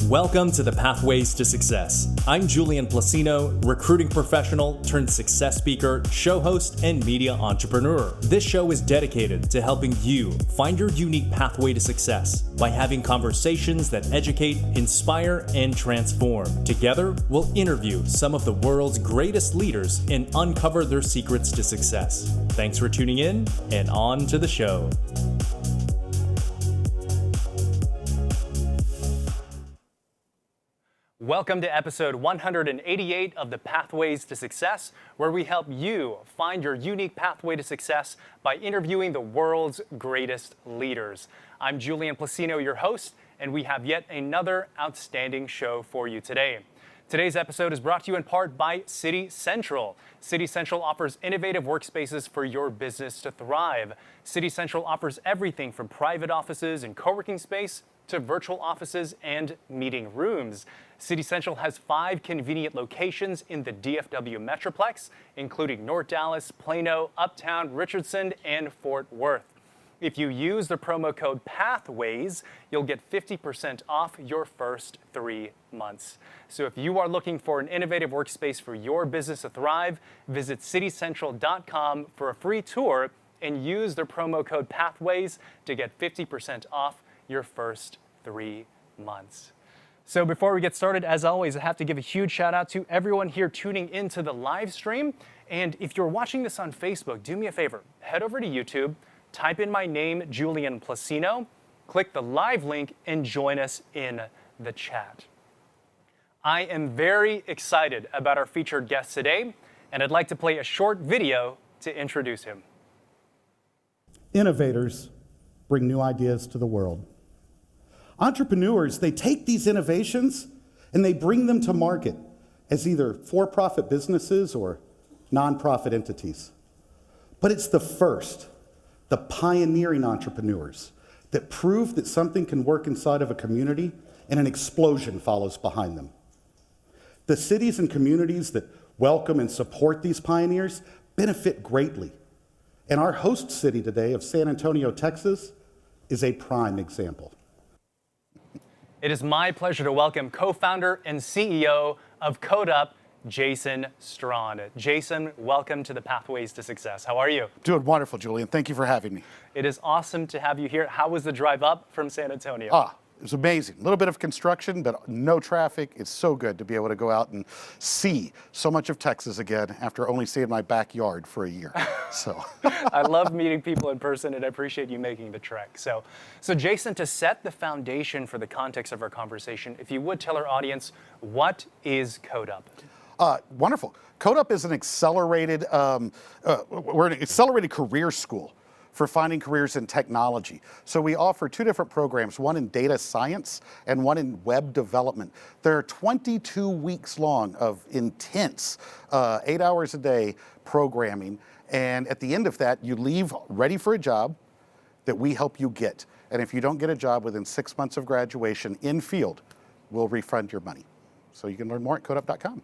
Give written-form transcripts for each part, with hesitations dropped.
Welcome to the Pathways to Success. I'm Julian Placino, recruiting professional turned success speaker, show host, and media entrepreneur. This show is dedicated to helping you find your unique pathway to success by having conversations that educate, inspire, and transform. Together, we'll interview some of the world's greatest leaders and uncover their secrets to success. Thanks for tuning in, and on to the show. Welcome to episode 188 of the Pathways to Success, where we help you find your unique pathway to success by interviewing the world's greatest leaders. I'm Julian Placino, your host, and we have yet another outstanding show for you today. Today's episode is brought to you in part by City Central. City Central offers innovative workspaces for your business to thrive. City Central offers everything from private offices and co-working space to virtual offices and meeting rooms. City Central has 5 convenient locations in the DFW Metroplex, including North Dallas, Plano, Uptown, Richardson, and Fort Worth. If you use the promo code PATHWAYS, you'll get 50% off your first 3 months. So if you are looking for an innovative workspace for your business to thrive, visit citycentral.com for a free tour and use the promo code PATHWAYS to get 50% off your first 3 months. So before we get started, as always, I have to give a huge shout out to everyone here tuning into the live stream. And if you're watching this on Facebook, do me a favor, head over to YouTube, type in my name, Julian Placino, click the live link, and join us in the chat. I am very excited about our featured guest today, and I'd like to play a short video to introduce him. Innovators bring new ideas to the world. Entrepreneurs, they take these innovations and they bring them to market as either for-profit businesses or nonprofit entities. But it's the pioneering entrepreneurs that prove that something can work inside of a community and an explosion follows behind them. The cities and communities that welcome and support these pioneers benefit greatly. And our host city today of San Antonio, Texas, is a prime example. It is my pleasure to welcome co-founder and CEO of Codeup, Jason Straughan. Jason, welcome to the Pathways to Success. How are you? Doing wonderful, Julian. Thank you for having me. It is awesome to have you here. How was the drive up from San Antonio? It was amazing. A little bit of construction, but no traffic. It's so good to be able to go out and see so much of Texas again after only seeing my backyard for a year. So I love meeting people in person, and I appreciate you making the trek. So Jason, to set the foundation for the context of our conversation, if you would tell our audience, what is Codeup? Wonderful. Codeup is an accelerated, we're an accelerated career school for finding careers in technology. So we offer 2 different programs, one in data science and one in web development. They're 22 weeks long of intense, 8 hours a day programming. And at the end of that, you leave ready for a job that we help you get. And if you don't get a job within 6 months of graduation in field, we'll refund your money. So you can learn more at codeup.com.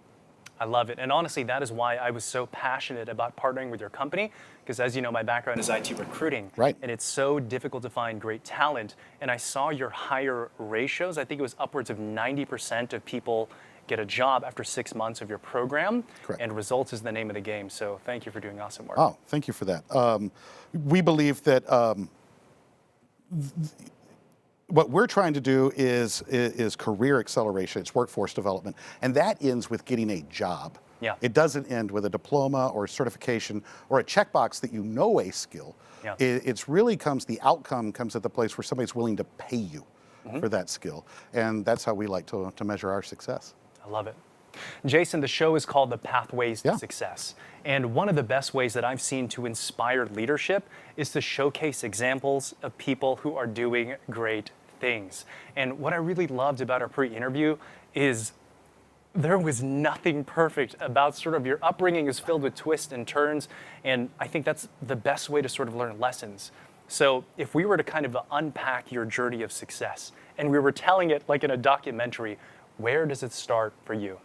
I love it. And honestly, that is why I was so passionate about partnering with your company, because as you know, my background is IT recruiting. Right. And it's so difficult to find great talent. And I saw your hire ratios. I think it was upwards of 90% of people get a job after 6 months of your program. Correct. And results is the name of the game. So thank you for doing awesome work. Oh, thank you for that. We believe that what we're trying to do is career acceleration, it's workforce development, and that ends with getting a job. Yeah. It doesn't end with a diploma or a certification or a checkbox that you know a skill. Yeah. The outcome comes at the place where somebody's willing to pay you for that skill, and that's how we like to measure our success. I love it. Jason, the show is called The Pathways to Yeah. Success. And one of the best ways that I've seen to inspire leadership is to showcase examples of people who are doing great things. And what I really loved about our pre-interview is there was nothing perfect about sort of your upbringing is filled with twists and turns. And I think that's the best way to sort of learn lessons. So if we were to kind of unpack your journey of success and we were telling it like in a documentary, where does it start for you?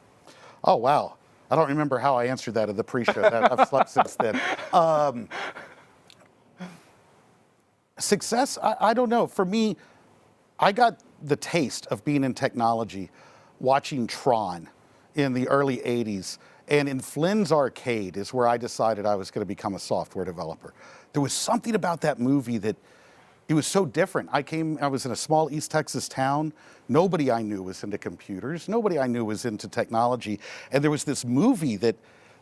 Oh, wow. I don't remember how I answered that in the pre-show. I've slept since then. Success, I don't know. For me, I got the taste of being in technology, watching Tron in the early 80s. And in Flynn's Arcade is where I decided I was going to become a software developer. There was something about that movie that it was so different. I was in a small East Texas town. Nobody I knew was into computers. Nobody I knew was into technology. And there was this movie that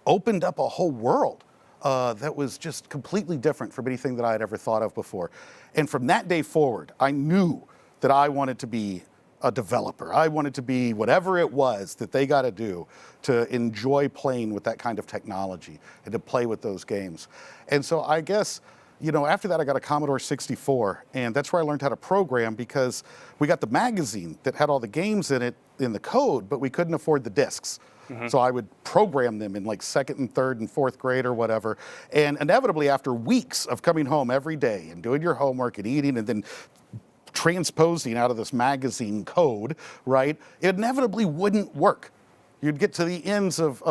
opened up a whole world that was just completely different from anything that I had ever thought of before. And from that day forward, I knew that I wanted to be a developer. I wanted to be whatever it was that they got to do to enjoy playing with that kind of technology and to play with those games. And so I guess, you know, after that I got a Commodore 64, and that's where I learned how to program, because we got the magazine that had all the games in it in the code, but we couldn't afford the discs. So I would program them in like second and third and fourth grade or whatever. And inevitably, after weeks of coming home every day and doing your homework and eating and then transposing out of this magazine code, right, it inevitably wouldn't work. You'd get to the ends of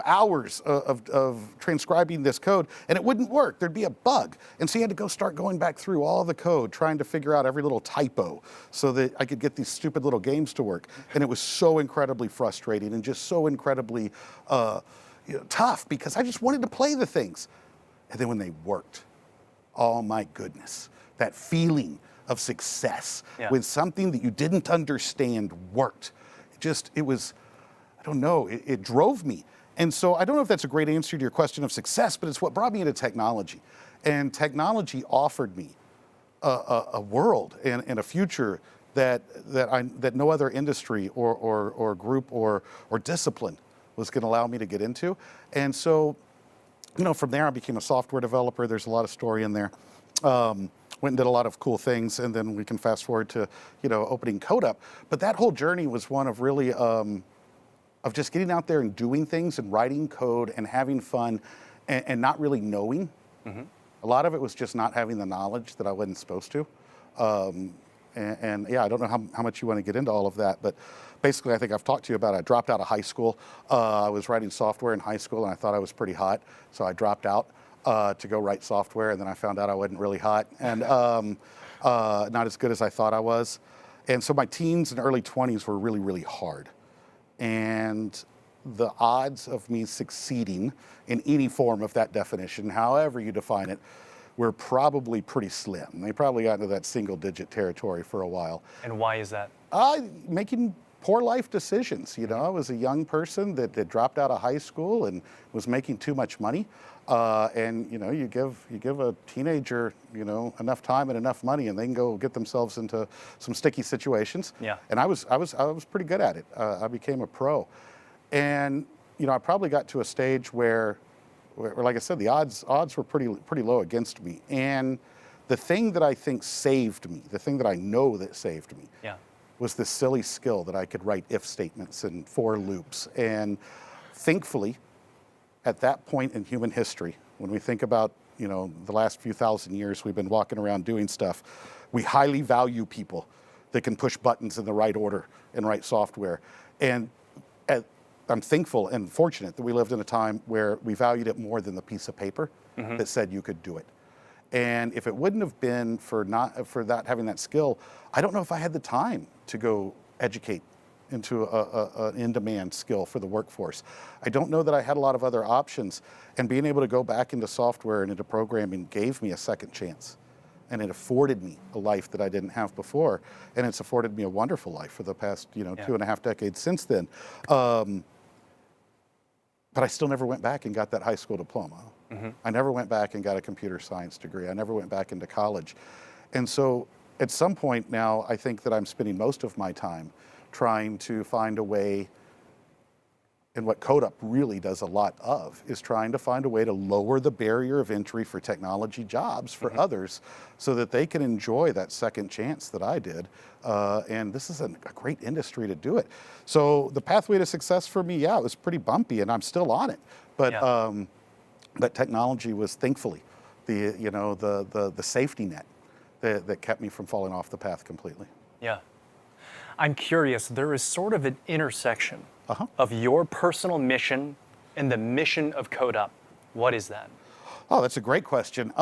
hours of transcribing this code, and it wouldn't work. There'd be a bug. And so you had to start going back through all the code, trying to figure out every little typo so that I could get these stupid little games to work. And it was so incredibly frustrating and just so incredibly tough, because I just wanted to play the things. And then when they worked, oh my goodness, that feeling of success, when something that you didn't understand worked. It was, I don't know, it drove me. And so I don't know if that's a great answer to your question of success, but it's what brought me into technology. And technology offered me a world and a future that no other industry or group or discipline was going to allow me to get into. And so, you know, from there I became a software developer. There's a lot of story in there. Went and did a lot of cool things, and then we can fast forward to, you know, opening Codeup. But that whole journey was one of really, of just getting out there and doing things and writing code and having fun and not really knowing. A lot of it was just not having the knowledge that I wasn't supposed to. And yeah, I don't know how much you want to get into all of that, but basically I think I've talked to you about it. I dropped out of high school. I was writing software in high school, and I thought I was pretty hot, so I dropped out to go write software, and then I found out I wasn't really hot and not as good as I thought I was. And so my teens and early 20s were really, really hard. And the odds of me succeeding in any form of that definition, however you define it, were probably pretty slim. They probably got into that single-digit territory for a while. And why is that? Making poor life decisions. You know, I was a young person that dropped out of high school and was making too much money. And you know, you give a teenager, you know, enough time and enough money, and they can go get themselves into some sticky situations. Yeah. And I was pretty good at it. I became a pro, and you know, I probably got to a stage where like I said, the odds were pretty low against me. And the thing that I think saved me, the thing that I know that saved me, was this silly skill that I could write if statements and for loops. And thankfully, at that point in human history, when we think about, you know, the last few thousand years we've been walking around doing stuff, we highly value people that can push buttons in the right order and write software. And I'm thankful and fortunate that we lived in a time where we valued it more than the piece of paper that said you could do it. And if it wouldn't have been for that having that skill, I don't know if I had the time to go educate into an in-demand skill for the workforce. I don't know that I had a lot of other options, and being able to go back into software and into programming gave me a second chance. And it afforded me a life that I didn't have before, and it's afforded me a wonderful life for the past, you know, 2.5 decades since then. But I still never went back and got that high school diploma. I never went back and got a computer science degree. I never went back into college. And so at some point now, I think that I'm spending most of my time trying to find a way, and what Codeup really does a lot of, is trying to find a way to lower the barrier of entry for technology jobs for others so that they can enjoy that second chance that I did. And this is a great industry to do it. So the pathway to success for me, it was pretty bumpy, and I'm still on it. But technology was thankfully the safety net that kept me from falling off the path completely. Yeah. I'm curious, there is sort of an intersection of your personal mission and the mission of Codeup. What is that? Oh, that's a great question.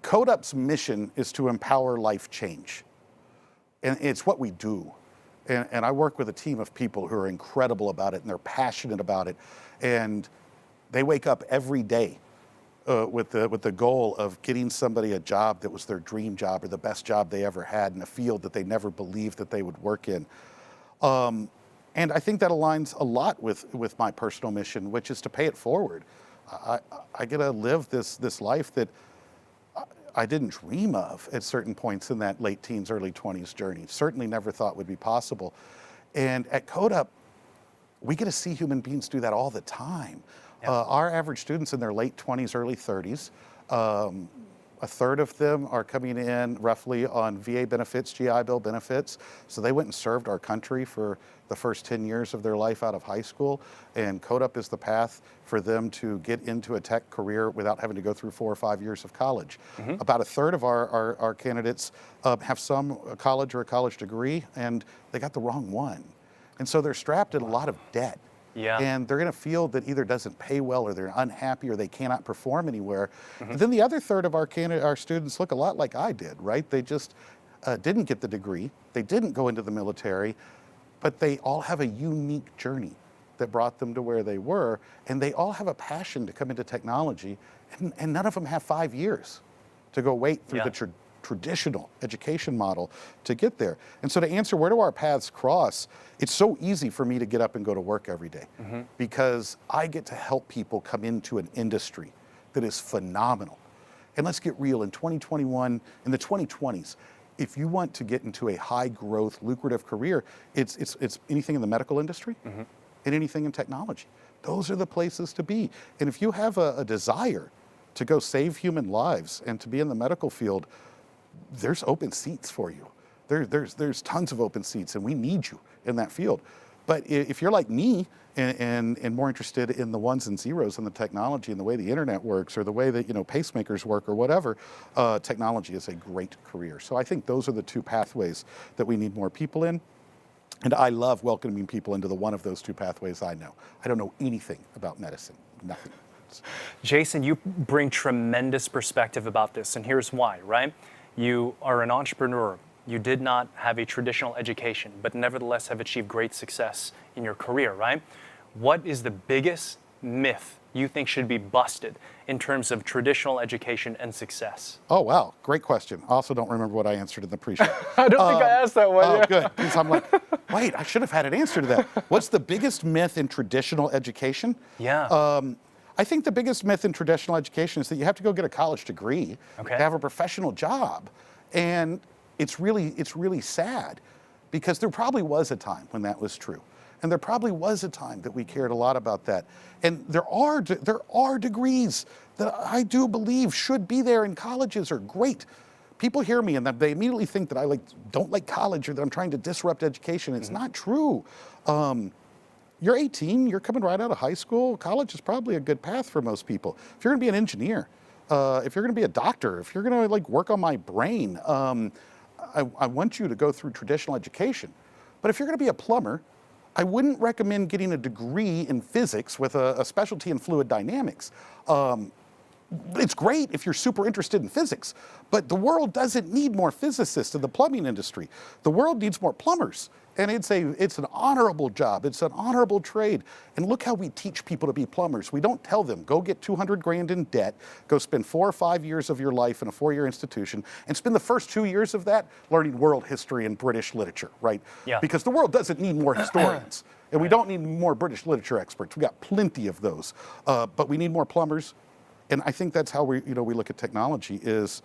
Codeup's mission is to empower life change. And it's what we do. And I work with a team of people who are incredible about it, and they're passionate about it. And they wake up every day with the goal of getting somebody a job that was their dream job or the best job they ever had in a field that they never believed that they would work in. And I think that aligns a lot with my personal mission, which is to pay it forward. I get to live this life that I didn't dream of at certain points in that late teens, early 20s journey. Certainly never thought would be possible. And at Codeup, we get to see human beings do that all the time. Yeah. Our average students in their late 20s, early 30s, a third of them are coming in roughly on VA benefits, GI Bill benefits. So they went and served our country for the first 10 years of their life out of high school. And Codeup is the path for them to get into a tech career without having to go through 4 or 5 years of college. Mm-hmm. About a third of our candidates have some college or a college degree, and they got the wrong one. And so they're strapped in a lot of debt. Yeah. And they're going to feel that either doesn't pay well, or they're unhappy, or they cannot perform anywhere. Mm-hmm. And then the other third of our students look a lot like I did, right? They just didn't get the degree, they didn't go into the military, but they all have a unique journey that brought them to where they were, and they all have a passion to come into technology, and none of them have 5 years to go wait through the traditional education model to get there. And so to answer where do our paths cross, it's so easy for me to get up and go to work every day, mm-hmm. because I get to help people come into an industry that is phenomenal. And let's get real, in 2021, in the 2020s, if you want to get into a high growth, lucrative career, it's anything in the medical industry, mm-hmm. and anything in technology. Those are the places to be. And if you have a desire to go save human lives and to be in the medical field, there's open seats for you. There's tons of open seats, and we need you in that field. But if you're like me and more interested in the ones and zeros and the technology and the way the internet works, or the way that pacemakers work, or whatever, technology is a great career. So I think those are the two pathways that we need more people in. And I love welcoming people into the one of those two pathways I know. I don't know anything about medicine, nothing. Jason, you bring tremendous perspective about this, and here's why, right? You are an entrepreneur. You did not have a traditional education, but nevertheless have achieved great success in your career, right? What is the biggest myth you think should be busted in terms of traditional education and success? Oh, wow. Great question. I also don't remember what I answered in the pre-show. I don't think I asked that one. Oh, good. Because I'm like, wait, I should have had an answer to that. What's the biggest myth in traditional education? Yeah. I think the biggest myth in traditional education is that you have to go get a college degree to have a professional job. And it's really sad, because there probably was a time when that was true. And there probably was a time that we cared a lot about that. And there are degrees that I do believe should be there, and colleges are great. People hear me and they immediately think that I don't like college, or that I'm trying to disrupt education. It's not true. You're 18, you're coming right out of high school. College is probably a good path for most people. If you're gonna be an engineer, if you're gonna be a doctor, if you're gonna work on my brain, I want you to go through traditional education. But if you're gonna be a plumber, I wouldn't recommend getting a degree in physics with a specialty in fluid dynamics. It's great if you're super interested in physics, but the world doesn't need more physicists in the plumbing industry. The world needs more plumbers. And it's an honorable job. It's an honorable trade. And look how we teach people to be plumbers. We don't tell them, go get 200 grand in debt, go spend 4 or 5 years of your life in a 4-year institution, and spend the first 2 years of that learning world history and British literature, right? Yeah. Because the world doesn't need more historians. And we don't need more British literature experts. We got plenty of those. But we need more plumbers. And I think that's how we look at technology, is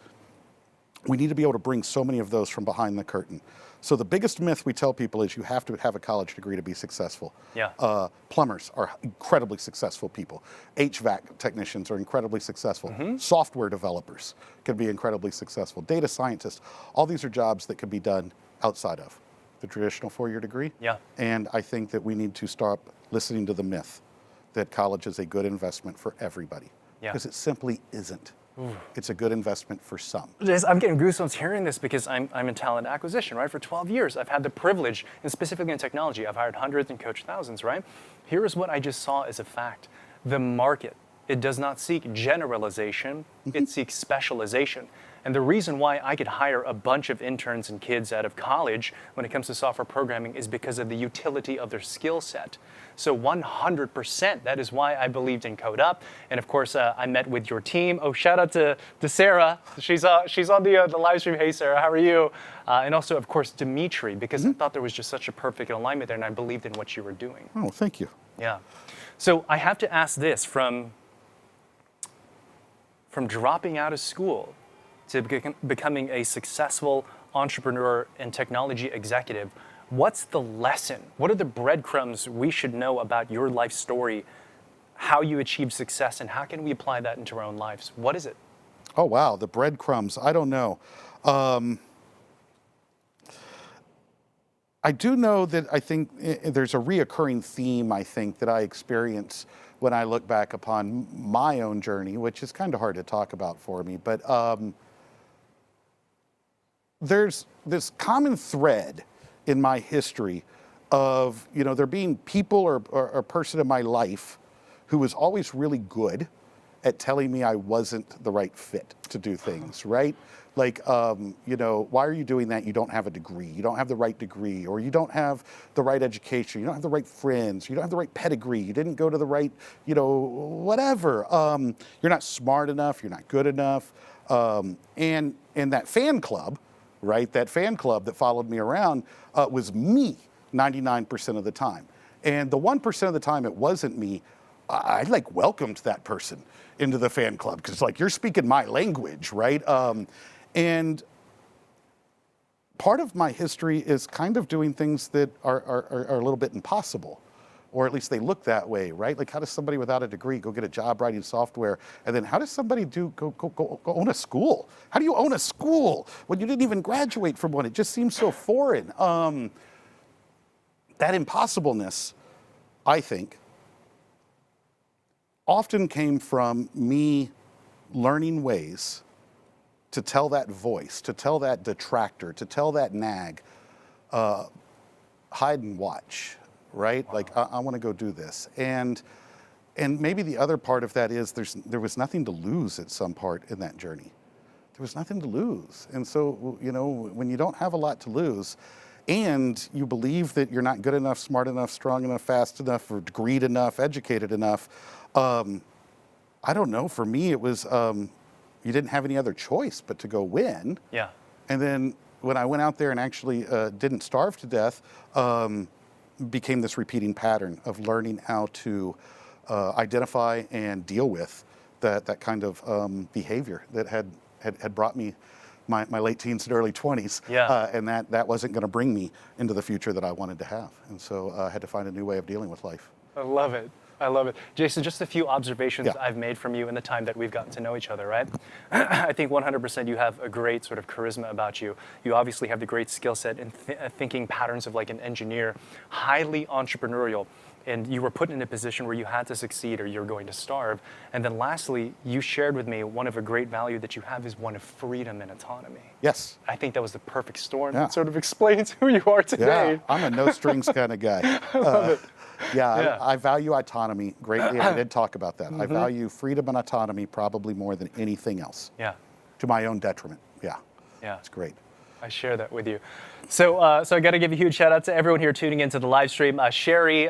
we need to be able to bring so many of those from behind the curtain. So the biggest myth we tell people is you have to have a college degree to be successful. Yeah. Plumbers are incredibly successful people. HVAC technicians are incredibly successful. Mm-hmm. Software developers can be incredibly successful. Data scientists, all these are jobs that can be done outside of the traditional 4-year degree. Yeah. And I think that we need to stop listening to the myth that college is a good investment for everybody. Yeah. Because it simply isn't. Ooh. It's a good investment for some. I'm getting goosebumps hearing this, because I'm in talent acquisition, right? For 12 years, I've had the privilege, and specifically in technology, I've hired hundreds and coached thousands, right? Here is what I just saw as a fact. The market it does not seek generalization, it seeks specialization. And the reason why I could hire a bunch of interns and kids out of college when it comes to software programming is because of the utility of their skill set. So 100%, that is why I believed in Codeup. And of course, I met with your team. Oh, shout out to Sarah. She's on the live stream. Hey, Sarah, how are you? And also, of course, Dimitri, because I thought there was just such a perfect alignment there, and I believed in what you were doing. Oh, thank you. Yeah. So I have to ask this, from dropping out of school to becoming a successful entrepreneur and technology executive, what's the lesson? What are the breadcrumbs we should know about your life story, how you achieved success, and how can we apply that into our own lives? What is it? Oh, wow, the breadcrumbs. I don't know. I do know that I think there's a reoccurring theme, I think, that I experience when I look back upon my own journey, which is kind of hard to talk about for me. But there's this common thread in my history of, there being people or a person in my life who was always really good at telling me I wasn't the right fit to do things, right? Like, why are you doing that? You don't have a degree. You don't have the right degree, or you don't have the right education. You don't have the right friends. You don't have the right pedigree. You didn't go to the right, whatever. You're not smart enough. You're not good enough. And that fan club, right? That fan club that followed me around was me 99% of the time. And the 1% of the time it wasn't me, I welcomed that person into the fan club because you're speaking my language, right? And part of my history is kind of doing things that are a little bit impossible, or at least they look that way, right? Like, how does somebody without a degree go get a job writing software? And then how does somebody go own a school? How do you own a school when you didn't even graduate from one? It just seems so foreign. That impossibleness, I think, often came from me learning ways to tell that voice, to tell that detractor, to tell that nag, hide and watch, right? Wow. Like, I want to go do this. And maybe the other part of that is there was nothing to lose at some part in that journey. There was nothing to lose. And so, when you don't have a lot to lose, and you believe that you're not good enough, smart enough, strong enough, fast enough, or degreed enough, educated enough, I don't know, for me it was, you didn't have any other choice but to go win. Yeah. And then when I went out there and actually didn't starve to death, became this repeating pattern of learning how to identify and deal with that kind of behavior that had brought me my late teens and early 20s. Yeah. And that wasn't going to bring me into the future that I wanted to have. And so I had to find a new way of dealing with life. I love it. I love it. Jason, just a few observations Yeah. I've made from you in the time that we've gotten to know each other, right? I think 100% you have a great sort of charisma about you. You obviously have the great skill set in thinking patterns of like an engineer, highly entrepreneurial. And you were put in a position where you had to succeed or you're going to starve. And then lastly, you shared with me one of a great value that you have is one of freedom and autonomy. Yes. I think that was the perfect storm Yeah. that sort of explains who you are today. Yeah, I'm a no strings kind of guy. I love it. Yeah, I value autonomy greatly. I did talk about that. I value freedom and autonomy probably more than anything else. Yeah. To my own detriment. Yeah. Yeah. It's great. I share that with you. So I got to give a huge shout out to everyone here tuning into the live stream. Sherry,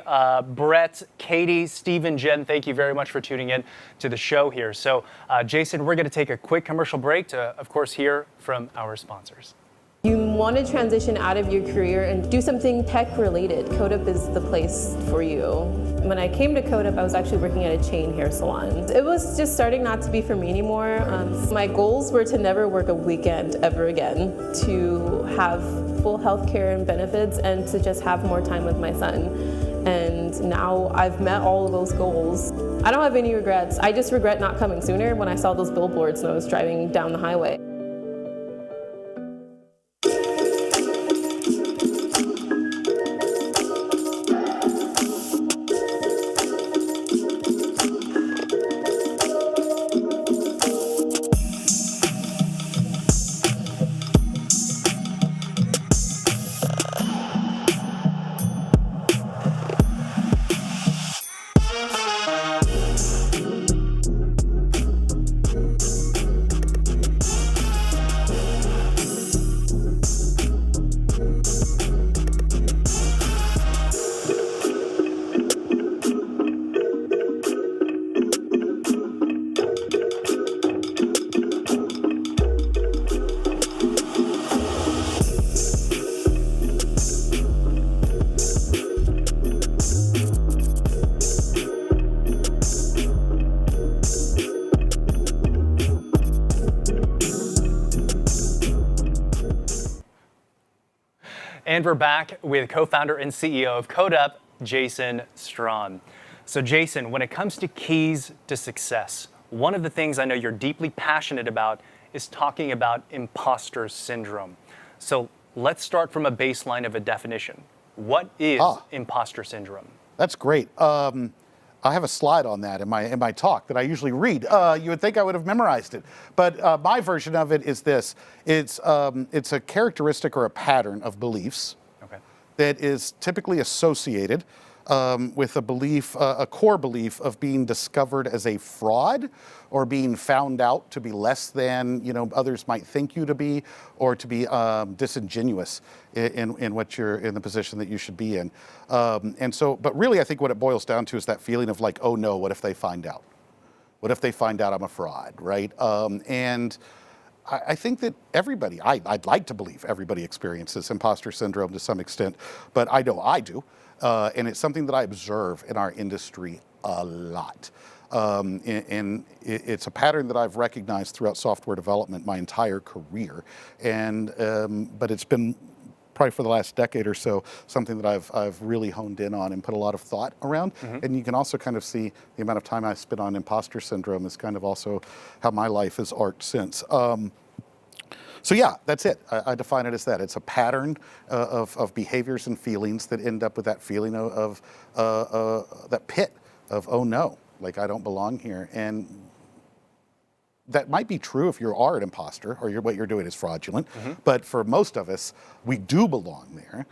Brett, Katie, Stephen, Jen, thank you very much for tuning in to the show here. So Jason, we're going to take a quick commercial break to, of course, hear from our sponsors. You want to transition out of your career and do something tech related, Codeup is the place for you. When I came to Codeup, I was actually working at a chain hair salon. It was just starting not to be for me anymore. My goals were to never work a weekend ever again, to have full health care and benefits, and to just have more time with my son. And now I've met all of those goals. I don't have any regrets. I just regret not coming sooner when I saw those billboards when I was driving down the highway. And we're back with co-founder and CEO of Codeup, Jason Straughan. So Jason, when it comes to keys to success, one of the things I know you're deeply passionate about is talking about imposter syndrome. So let's start from a baseline of a definition. What is imposter syndrome? That's great. I have a slide on that in my talk that I usually read. You would think I would have memorized it, but my version of it is this: it's a characteristic or a pattern of beliefs that is typically associated with a belief, a core belief of being discovered as a fraud, or being found out to be less than others might think you to be, or to be disingenuous in what you're in the position that you should be in. And so, but really, I think what it boils down to is that feeling of like, oh no, what if they find out? What if they find out I'm a fraud, right? And I think that everybody, I'd like to believe everybody experiences imposter syndrome to some extent, but I know I do. And it's something that I observe in our industry a lot. And it's a pattern that I've recognized throughout software development my entire career. And but it's been probably for the last decade or so something that I've really honed in on and put a lot of thought around. And you can also kind of see the amount of time I spent on imposter syndrome is kind of also how my life has arced since. So yeah, that's it. I define it as that. It's a pattern of behaviors and feelings that end up with that feeling of that pit of, oh no, like I don't belong here. And that might be true if you are an imposter or what you're doing is fraudulent. But for most of us, we do belong there.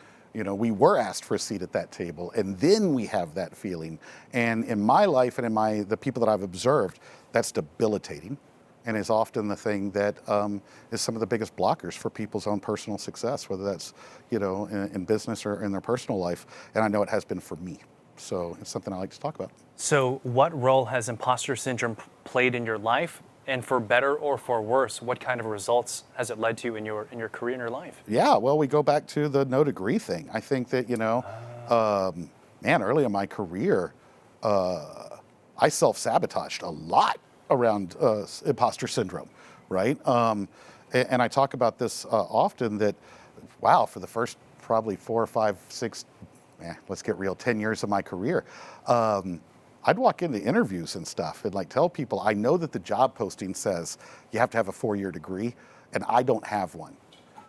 We were asked for a seat at that table, and then we have that feeling. And in my life and in the people that I've observed, that's debilitating. And is often the thing that is some of the biggest blockers for people's own personal success, whether that's in business or in their personal life. And I know it has been for me. So it's something I like to talk about. So what role has imposter syndrome played in your life? And for better or for worse, what kind of results has it led to in your career and your life? Yeah, well, we go back to the no degree thing. I think that, early in my career, I self-sabotaged a lot around imposter syndrome, right? And I talk about this often that, wow, for the first probably 4 or 5, 6, let's get real, 10 years of my career, I'd walk into interviews and stuff and like tell people, I know that the job posting says you have to have a 4-year degree, and I don't have one.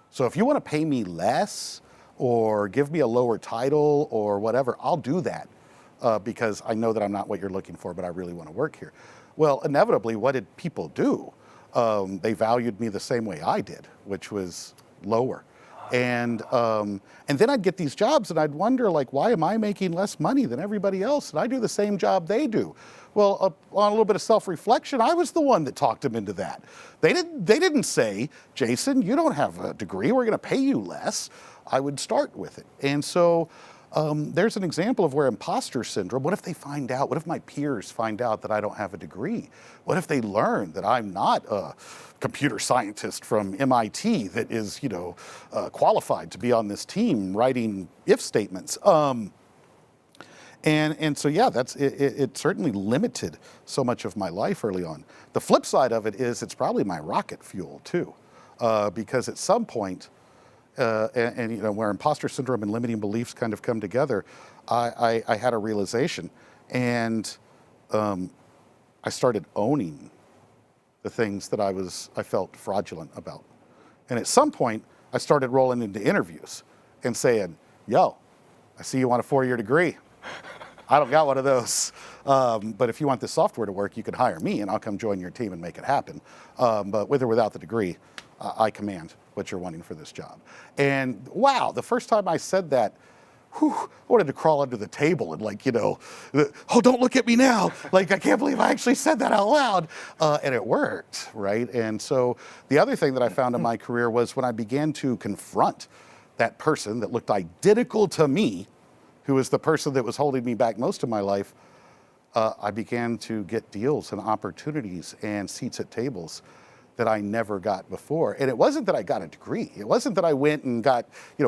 So if you want to pay me less or give me a lower title or whatever, I'll do that because I know that I'm not what you're looking for, but I really want to work here. Well, inevitably, what did people do? They valued me the same way I did, which was lower. And then I'd get these jobs and I'd wonder, like, why am I making less money than everybody else? And I do the same job they do. Well, on a little bit of self-reflection, I was the one that talked them into that. They didn't say, Jason, you don't have a degree, we're gonna pay you less. I would start with it. And so there's an example of where imposter syndrome, what if they find out, what if my peers find out that I don't have a degree? What if they learn that I'm not a computer scientist from MIT that is, qualified to be on this team writing if statements? And so, yeah, it certainly limited so much of my life early on. The flip side of it is it's probably my rocket fuel too, because at some point, where imposter syndrome and limiting beliefs kind of come together, I had a realization, and I started owning the things that I felt fraudulent about. And at some point, I started rolling into interviews and saying, yo, I see you want a 4-year degree. I don't got one of those. But if you want this software to work, you can hire me and I'll come join your team and make it happen. But with or without the degree, I command what you're wanting for this job. And wow, the first time I said that, I wanted to crawl under the table and oh, don't look at me now. Like, I can't believe I actually said that out loud. And it worked, right? And so the other thing that I found in my career was when I began to confront that person that looked identical to me, who was the person that was holding me back most of my life, I began to get deals and opportunities and seats at tables that I never got before. And it wasn't that I got a degree. It wasn't that I went and got,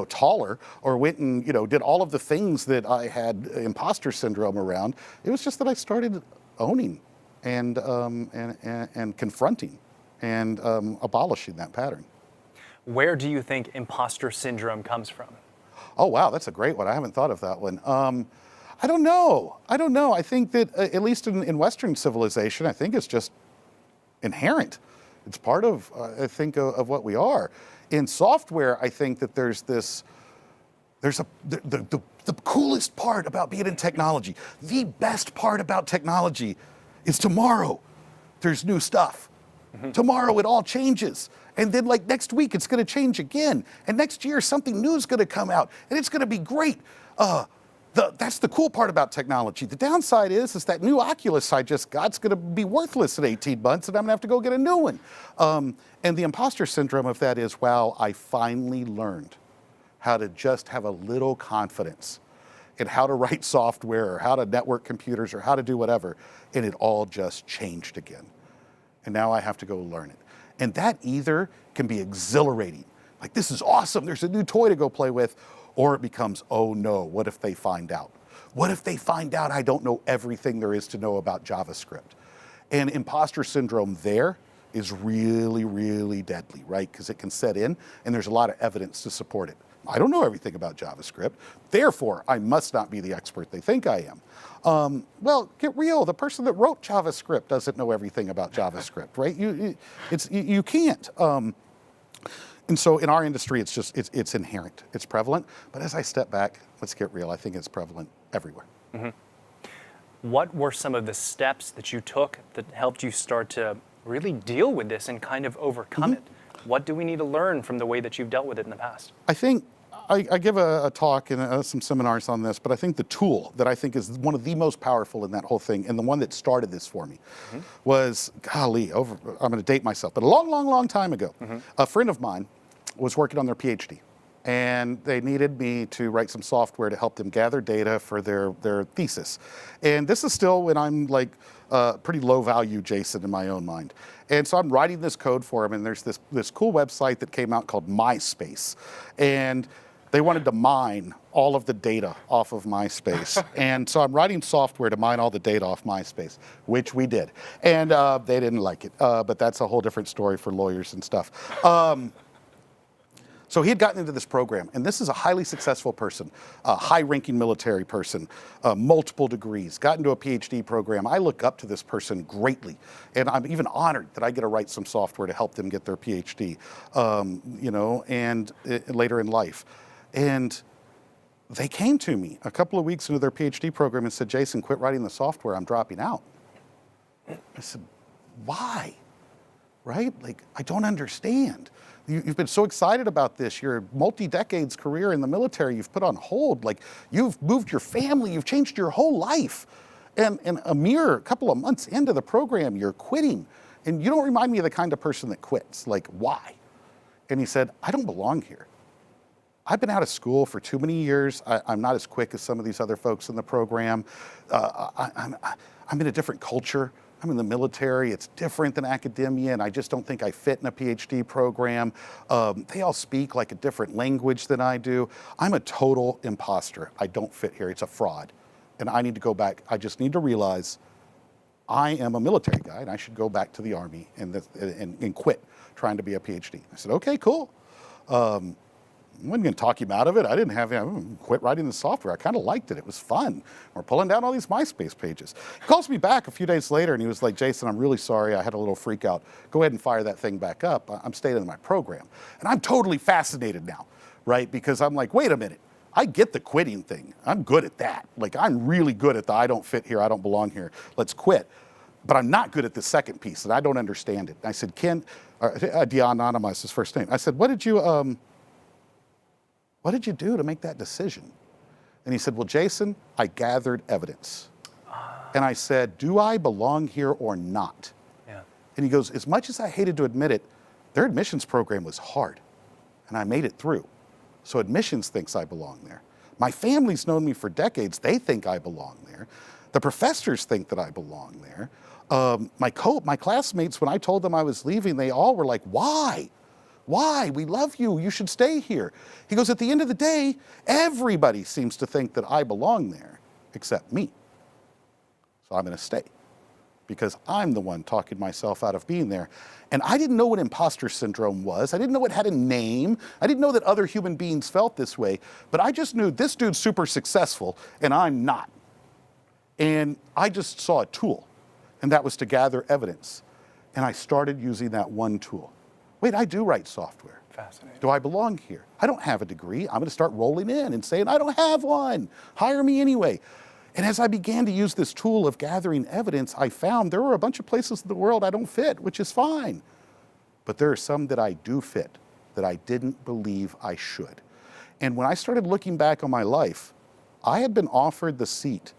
taller or went and, did all of the things that I had imposter syndrome around. It was just that I started owning and confronting and abolishing that pattern. Where do you think imposter syndrome comes from? Oh, wow, that's a great one. I haven't thought of that one. I don't know. I think that, at least in Western civilization, I think it's just inherent. It's part of, I think, of what we are. In software, I think that the coolest part about being in technology, the best part about technology is tomorrow there's new stuff. Tomorrow it all changes. And then like next week it's gonna change again. And next year something new is gonna come out and it's gonna be great. That's the cool part about technology. The downside is that new Oculus I just got's gonna be worthless in 18 months and I'm gonna have to go get a new one. And the imposter syndrome of that is, wow, I finally learned how to just have a little confidence in how to write software or how to network computers or how to do whatever. And it all just changed again. And now I have to go learn it. And that either can be exhilarating, like this is awesome, there's a new toy to go play with, or it becomes, oh no, what if they find out? What if they find out I don't know everything there is to know about JavaScript? And imposter syndrome there is really, really deadly, right? Because it can set in and there's a lot of evidence to support it. I don't know everything about JavaScript, therefore I must not be the expert they think I am. Well, get real, the person that wrote JavaScript doesn't know everything about JavaScript, right? You can't. And so in our industry, it's inherent, it's prevalent. But as I step back, let's get real, I think it's prevalent everywhere. What were some of the steps that you took that helped you start to really deal with this and kind of overcome it? What do we need to learn from the way that you've dealt with it in the past? I think I give a talk and some seminars on this, but I think the tool that I think is one of the most powerful in that whole thing, and the one that started this for me, was, golly, I'm going to date myself, but a long, long, long time ago, a friend of mine was working on their PhD, and they needed me to write some software to help them gather data for their thesis. And this is still when I'm like pretty low value Jason in my own mind. And so I'm writing this code for him, and there's this cool website that came out called MySpace. And they wanted to mine all of the data off of MySpace. And so I'm writing software to mine all the data off MySpace, which we did. And they didn't like it, but that's a whole different story for lawyers and stuff. So he had gotten into this program, and this is a highly successful person, a high-ranking military person, multiple degrees, got into a PhD program. I look up to this person greatly, and I'm even honored that I get to write some software to help them get their PhD, and later in life. And they came to me a couple of weeks into their PhD program and said, Jason, quit writing the software, I'm dropping out. I said, why? Right? Like, I don't understand. You've been so excited about this. Your multi-decades career in the military, you've put on hold. Like, you've moved your family, you've changed your whole life. And a mere couple of months into the program, you're quitting. And you don't remind me of the kind of person that quits. Like, why? And he said, I don't belong here. I've been out of school for too many years. I'm not as quick as some of these other folks in the program. I'm in a different culture. I'm in the military, it's different than academia, and I just don't think I fit in a PhD program. They all speak like a different language than I do. I'm a total imposter. I don't fit here, it's a fraud. And I need to go back, I just need to realize I am a military guy and I should go back to the Army and quit trying to be a PhD. I said, okay, cool. I wasn't going to talk him out of it. I quit writing the software. I kind of liked it. It was fun. We're pulling down all these MySpace pages. He calls me back a few days later and he was like, Jason, I'm really sorry. I had a little freak out. Go ahead and fire that thing back up. I'm staying in my program. And I'm totally fascinated now, right? Because I'm like, wait a minute. I get the quitting thing. I'm good at that. Like, I'm really good at the I don't fit here, I don't belong here. Let's quit. But I'm not good at the second piece and I don't understand it. And I said, Ken, de-anonymized his first name. I said, what did you do to make that decision? And he said, well, Jason, I gathered evidence. And I said, do I belong here or not? Yeah. And he goes, as much as I hated to admit it, their admissions program was hard. And I made it through. So admissions thinks I belong there. My family's known me for decades. They think I belong there. The professors think that I belong there. My classmates, when I told them I was leaving, they all were like, why? Why? We love you. You should stay here. He goes, at the end of the day, everybody seems to think that I belong there except me. So I'm going to stay. because I'm the one talking myself out of being there. And I didn't know what imposter syndrome was. I didn't know it had a name. I didn't know that other human beings felt this way, but I just knew this dude's super successful and I'm not. And I just saw a tool, and that was to gather evidence. And I started using that one tool. Wait, I do write software. Fascinating. Do I belong here? I don't have a degree. I'm going to start rolling in and saying, I don't have one. Hire me anyway. And as I began to use this tool of gathering evidence, I found there were a bunch of places in the world I don't fit, which is fine. But there are some that I do fit, that I didn't believe I should. And when I started looking back on my life, I had been offered the seat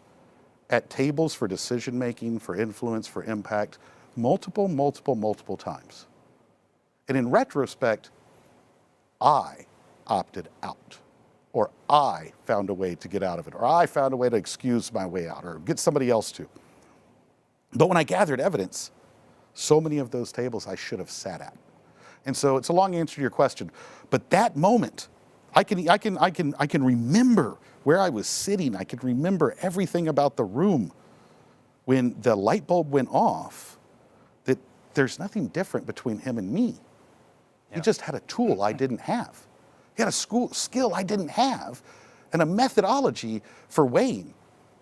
at tables for decision-making, for influence, for impact, multiple times. And in retrospect, I opted out, or I found a way to get out of it, or I found a way to excuse my way out, or get somebody else to. But when I gathered evidence, so many of those tables I should have sat at. And so it's a long answer to your question, but that moment, I can remember where I was sitting. I can remember everything about the room when the light bulb went off, that there's nothing different between him and me. Yeah. He just had a tool I didn't have. He had a skill I didn't have, and a methodology for weighing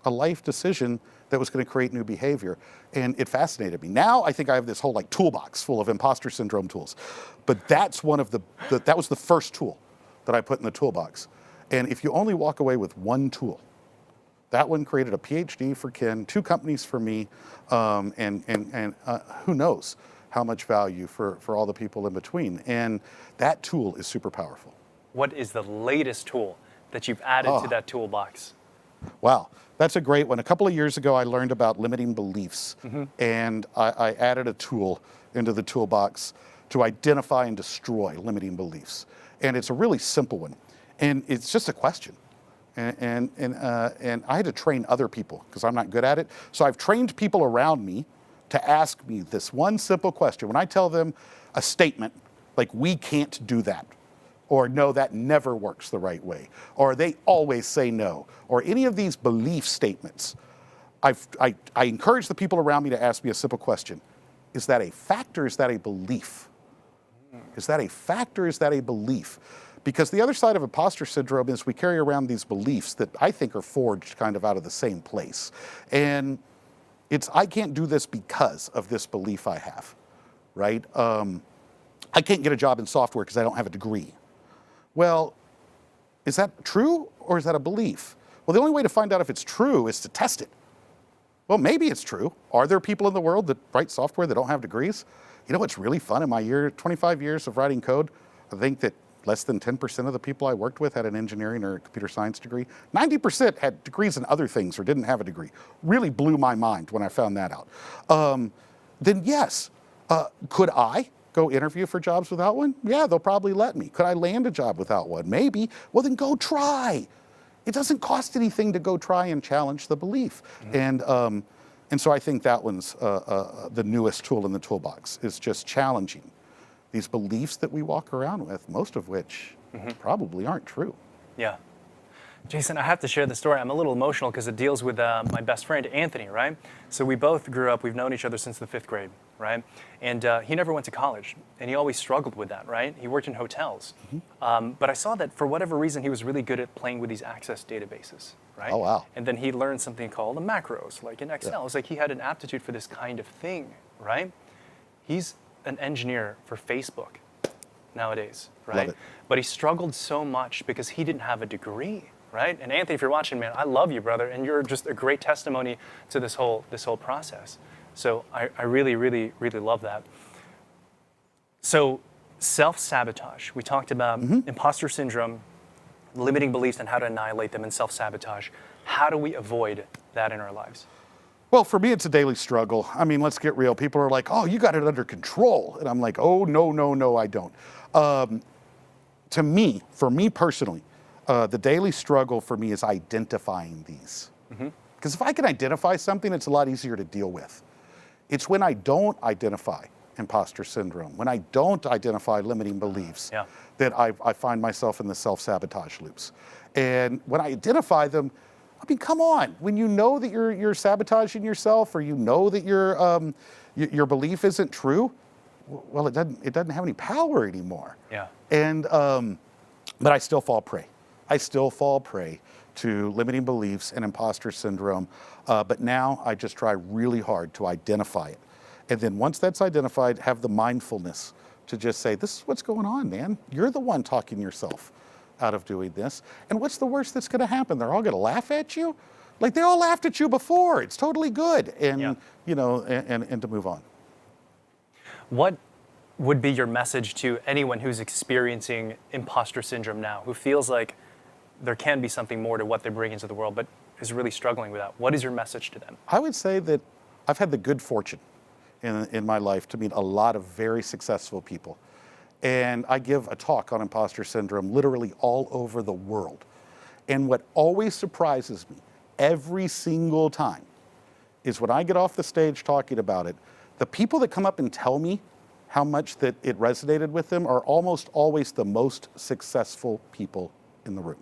a life decision that was going to create new behavior. And it fascinated me. Now I think I have this whole toolbox full of imposter syndrome tools. But that's that was the first tool that I put in the toolbox. And if you only walk away with one tool, that one created a PhD for Ken, 2 companies for me, and who knows how much value for all the people in between. And that tool is super powerful. What is the latest tool that you've added to that toolbox? Wow, that's a great one. A couple of years ago, I learned about limiting beliefs, and I added a tool into the toolbox to identify and destroy limiting beliefs. And it's a really simple one. And it's just a question. And I had to train other people because I'm not good at it. So I've trained people around me to ask me this one simple question. When I tell them a statement like, we can't do that, or no, that never works the right way, or they always say no, or any of these belief statements, I encourage the people around me to ask me a simple question. Is that a fact or is that a belief? Is that a fact or is that a belief? Because the other side of imposter syndrome is we carry around these beliefs that I think are forged kind of out of the same place. And it's, I can't do this because of this belief I have, right? I can't get a job in software because I don't have a degree. Well, is that true or is that a belief? Well, the only way to find out if it's true is to test it. Well, maybe it's true. Are there people in the world that write software that don't have degrees? You know what's really fun in my 25 years of writing code? I think that less than 10% of the people I worked with had an engineering or a computer science degree. 90% had degrees in other things or didn't have a degree. Really blew my mind when I found that out. Then yes, could I go interview for jobs without one? Yeah, they'll probably let me. Could I land a job without one? Maybe. Well, then go try. It doesn't cost anything to go try and challenge the belief. And so I think that one's the newest tool in the toolbox, is just challenging these beliefs that we walk around with, most of which probably aren't true. Yeah. Jason, I have to share the story. I'm a little emotional because it deals with my best friend, Anthony, right? So we both grew up, we've known each other since the 5th grade, right? And he never went to college, and he always struggled with that, right? He worked in hotels. But I saw that for whatever reason, he was really good at playing with these access databases, right? Oh, wow. And then he learned something called the macros, like in Excel. Yeah. It's like he had an aptitude for this kind of thing, right? He's an engineer for Facebook nowadays, right? Love it. But he struggled so much because he didn't have a degree, right? And Anthony, if you're watching, man, I love you, brother, and you're just a great testimony to this whole process. So I really, really, really love that. So self-sabotage. We talked about imposter syndrome, limiting beliefs and how to annihilate them, and self-sabotage. How do we avoid that in our lives? Well, for me, it's a daily struggle. I mean, let's get real. People are like, oh, you got it under control. And I'm like, oh, no, I don't. To me, for me personally, the daily struggle for me is identifying these. Because if I can identify something, it's a lot easier to deal with. It's when I don't identify imposter syndrome, when I don't identify limiting beliefs, that I find myself in the self-sabotage loops. And when I identify them, I mean, come on. When you know that you're sabotaging yourself, or you know that your belief isn't true, well, it doesn't have any power anymore. Yeah. And but I still fall prey. I still fall prey to limiting beliefs and imposter syndrome. But now I just try really hard to identify it. And then once that's identified, have the mindfulness to just say, this is what's going on, man. You're the one talking yourself out of doing this. And what's the worst that's going to happen? They're all going to laugh at you? Like, they all laughed at you before. It's totally good. And, you know, and to move on. What would be your message to anyone who's experiencing imposter syndrome now, who feels like there can be something more to what they bring into the world, but is really struggling with that? What is your message to them? I would say that I've had the good fortune in my life to meet a lot of very successful people. And I give a talk on imposter syndrome literally all over the world. And what always surprises me every single time is when I get off the stage talking about it, the people that come up and tell me how much that it resonated with them are almost always the most successful people in the room.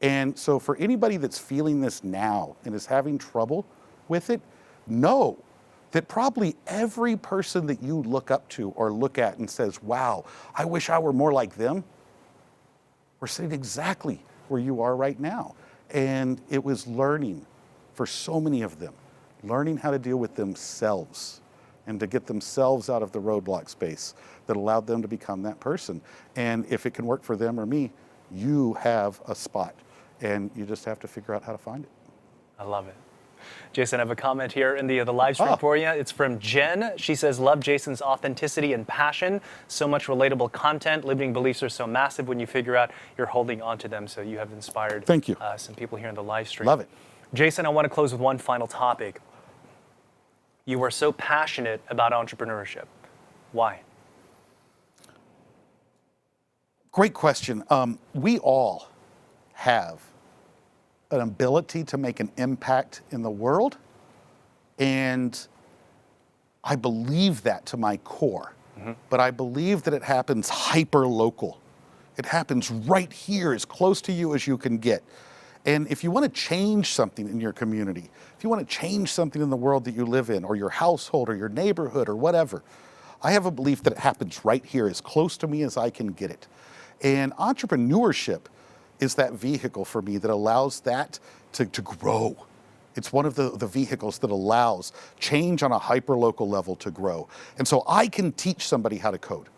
And so for anybody that's feeling this now and is having trouble with it, know that probably every person that you look up to or look at and says, wow, I wish I were more like them, we're sitting exactly where you are right now. And it was learning for so many of them, learning how to deal with themselves and to get themselves out of the roadblock space that allowed them to become that person. And if it can work for them or me, you have a spot, and you just have to figure out how to find it. I love it. Jason, I have a comment here in the live stream for you. It's from Jen. She says, love Jason's authenticity and passion. So much relatable content. Limiting beliefs are so massive when you figure out you're holding on to them. So you have inspired Thank you. Some people here in the live stream. Love it. Jason, I want to close with one final topic. You are so passionate about entrepreneurship. Why? Great question. We all have an ability to make an impact in the world, and I believe that to my core. But I believe that it happens hyper-local. It happens right here, as close to you as you can get. And if you want to change something in your community, if you want to change something in the world that you live in, or your household, or your neighborhood, or whatever, I have a belief that it happens right here, as close to me as I can get it. And entrepreneurship is that vehicle for me that allows that to grow. It's one of the vehicles that allows change on a hyper-local level to grow. And so I can teach somebody how to code.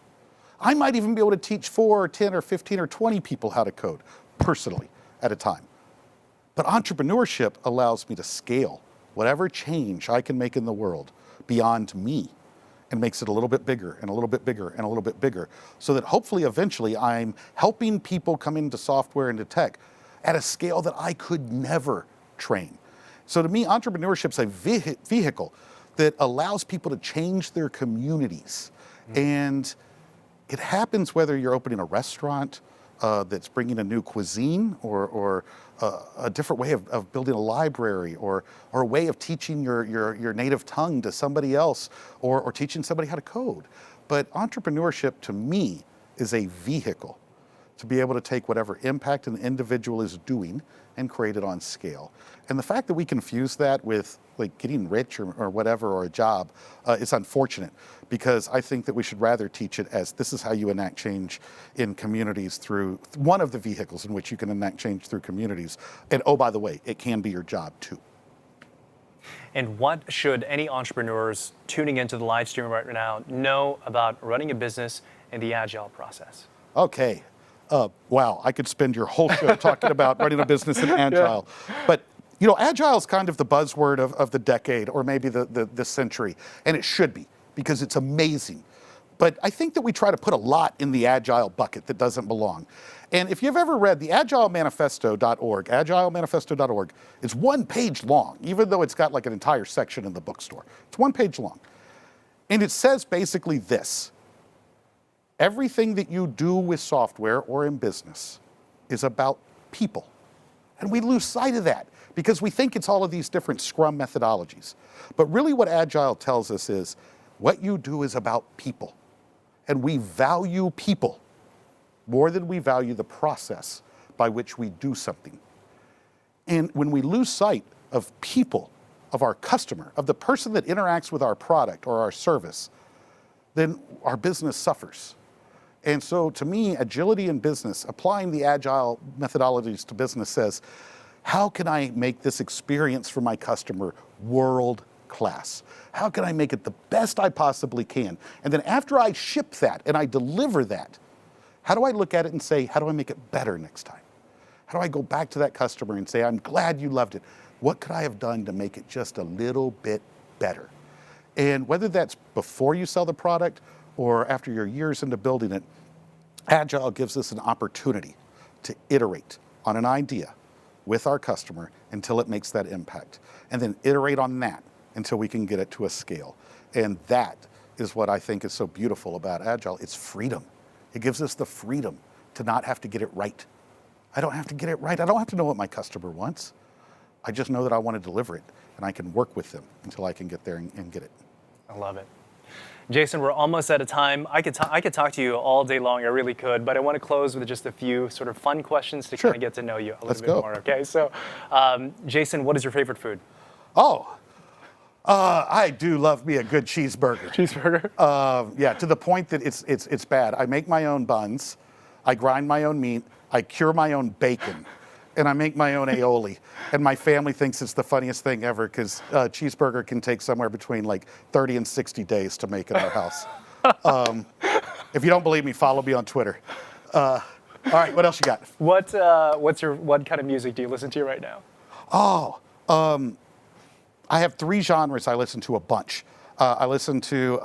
I might even be able to teach 4 or 10 or 15 or 20 people how to code, personally, at a time. But entrepreneurship allows me to scale whatever change I can make in the world beyond me, and makes it a little bit bigger and a little bit bigger and a little bit bigger, so that hopefully eventually I'm helping people come into software and to tech at a scale that I could never train. So to me, entrepreneurship's a vehicle that allows people to change their communities. And it happens whether you're opening a restaurant that's bringing a new cuisine, or a different way of building a library, or a way of teaching your native tongue to somebody else, or teaching somebody how to code. But entrepreneurship, to me, is a vehicle to be able to take whatever impact an individual is doing and create it on scale. And the fact that we confuse that with like getting rich or whatever, or a job, is unfortunate, because I think that we should rather teach it as this is how you enact change in communities through one of the vehicles in which you can enact change through communities. And oh, by the way, it can be your job too. And what should any entrepreneurs tuning into the live stream right now know about running a business and the agile process? Okay. Wow, I could spend your whole show talking about running a business in agile. But you know, agile is kind of the buzzword of the decade, or maybe the century, and it should be, because it's amazing. But I think that we try to put a lot in the agile bucket that doesn't belong. And if you've ever read the agilemanifesto.org is 1 page long, even though it's got like an entire section in the bookstore. It's 1 page long. And it says basically this: everything that you do with software or in business is about people. And we lose sight of that because we think it's all of these different Scrum methodologies. But really what Agile tells us is what you do is about people. And we value people more than we value the process by which we do something. And when we lose sight of people, of our customer, of the person that interacts with our product or our service, then our business suffers. And so to me, agility in business, applying the agile methodologies to business says, how can I make this experience for my customer world class? How can I make it the best I possibly can? And then after I ship that and I deliver that, how do I look at it and say, how do I make it better next time? How do I go back to that customer and say, I'm glad you loved it. What could I have done to make it just a little bit better? And whether that's before you sell the product or after you're years into building it, Agile gives us an opportunity to iterate on an idea with our customer until it makes that impact. And then iterate on that until we can get it to a scale. And that is what I think is so beautiful about Agile. It's freedom. It gives us the freedom to not have to get it right. I don't have to get it right. I don't have to know what my customer wants. I just know that I want to deliver it, and I can work with them until I can get there and get it. I love it. Jason, we're almost out of time. I could talk to you all day long, I really could, but I want to close with just a few sort of fun questions to kind of get to know you a little bit more, okay? So, Jason, what is your favorite food? I do love me a good cheeseburger. Cheeseburger? Yeah, to the point that it's bad. I make my own buns, I grind my own meat, I cure my own bacon, and I make my own aioli. And my family thinks it's the funniest thing ever because cheeseburger can take somewhere between like 30 and 60 days to make at our house. If you don't believe me, follow me on Twitter. All right, what else you got? What kind of music do you listen to right now? I have 3 genres I listen to a bunch. I listen to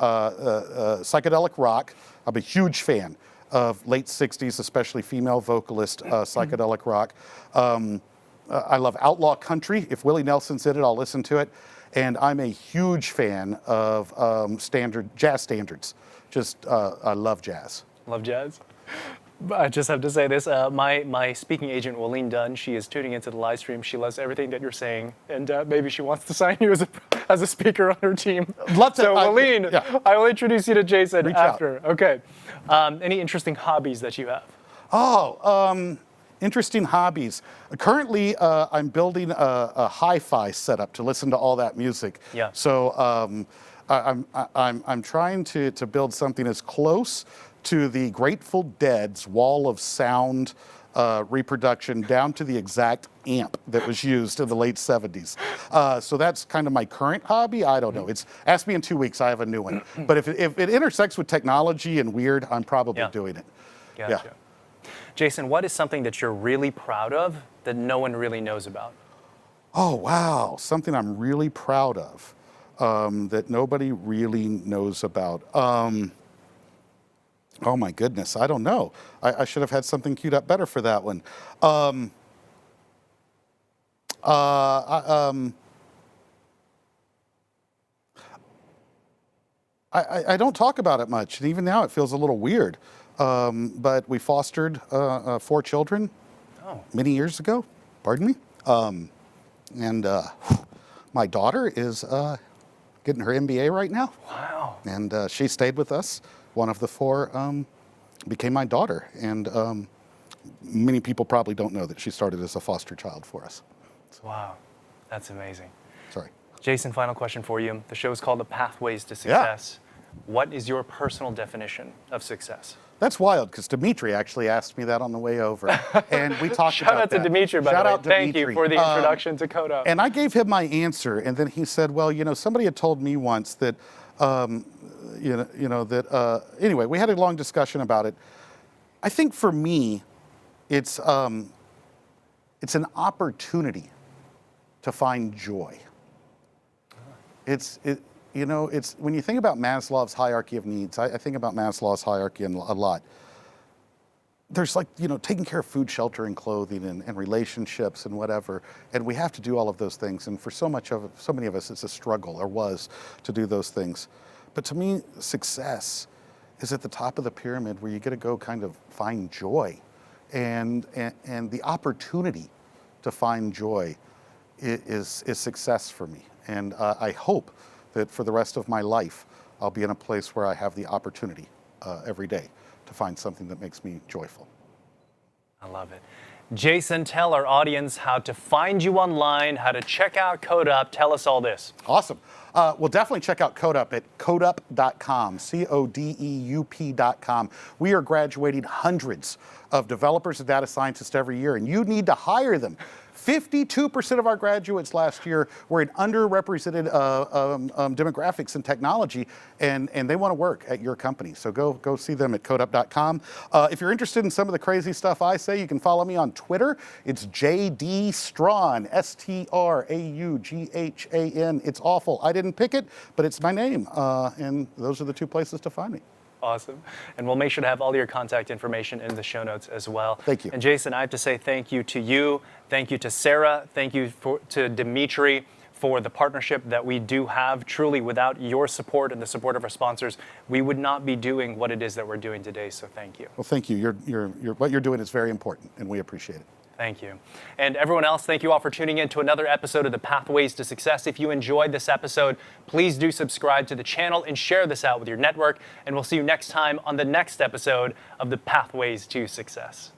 psychedelic rock. I'm a huge fan of late 60s, especially female vocalist psychedelic rock. I love outlaw country. If Willie Nelson's in it, I'll listen to it. And I'm a huge fan of jazz standards. I love jazz. Love jazz? I just have to say this. My speaking agent, Walene Dunn, she is tuning into the live stream. She loves everything that you're saying, and maybe she wants to sign you as a speaker on her team. Love to. So, Walene, yeah. I will introduce you to Jason Reach after. out. Okay. Any interesting hobbies that you have? Interesting hobbies. Currently, I'm building a hi-fi setup to listen to all that music. Yeah. So I'm trying to build something as close to the Grateful Dead's wall of sound reproduction down to the exact amp that was used in the late 70s. So that's kind of my current hobby. I don't know. Ask me in 2 weeks, I have a new one. But if it intersects with technology and weird, I'm probably doing it. Gotcha. Yeah. Jason, what is something that you're really proud of that no one really knows about? Oh, wow. Something I'm really proud of that nobody really knows about. Oh my goodness, I don't know. I should have had something queued up better for that one. I don't talk about it much, and even now it feels a little weird. But we fostered 4 children many years ago, pardon me. And my daughter is getting her MBA right now. Wow. And she stayed with us. One of the 4 became my daughter, and many people probably don't know that she started as a foster child for us. So. Wow, that's amazing. Sorry. Jason, final question for you. The show is called The Pathways to Success. What is your personal definition of success? That's wild, because Dimitri actually asked me that on the way over, and we talked about that. Shout out to Dimitri, by the way. Thank you for the introduction to Codeup. And I gave him my answer, and then he said, well, somebody had told me once that anyway, we had a long discussion about it. I think for me, it's an opportunity to find joy. It's when you think about Maslow's hierarchy of needs, I think about Maslow's hierarchy a lot. There's taking care of food, shelter, and clothing, and relationships, and whatever. And we have to do all of those things. And for so many of us, it's a struggle, or was, to do those things. But to me, success is at the top of the pyramid, where you get to go kind of find joy. And the opportunity to find joy is success for me. And I hope that for the rest of my life, I'll be in a place where I have the opportunity every day to find something that makes me joyful. I love it. Jason, tell our audience how to find you online, how to check out Codeup. Tell us all this. Awesome. Well, definitely check out Codeup at codeup.com, codeup.com. We are graduating hundreds of developers and data scientists every year, and you need to hire them. 52% of our graduates last year were in underrepresented demographics in technology, and they want to work at your company. So go see them at codeup.com. If you're interested in some of the crazy stuff I say, you can follow me on Twitter. It's JD Straughan, Straughan. It's awful. I didn't pick it, but it's my name. And those are the two places to find me. Awesome. And we'll make sure to have all your contact information in the show notes as well. Thank you. And Jason, I have to say thank you to you. Thank you to Sarah. Thank you to Dimitri for the partnership that we do have. Truly, without your support and the support of our sponsors, we would not be doing what it is that we're doing today. So thank you. Well, thank you. What you're doing is very important, and we appreciate it. Thank you. And everyone else, thank you all for tuning in to another episode of the Pathways to Success. If you enjoyed this episode, please do subscribe to the channel and share this out with your network. And we'll see you next time on the next episode of the Pathways to Success.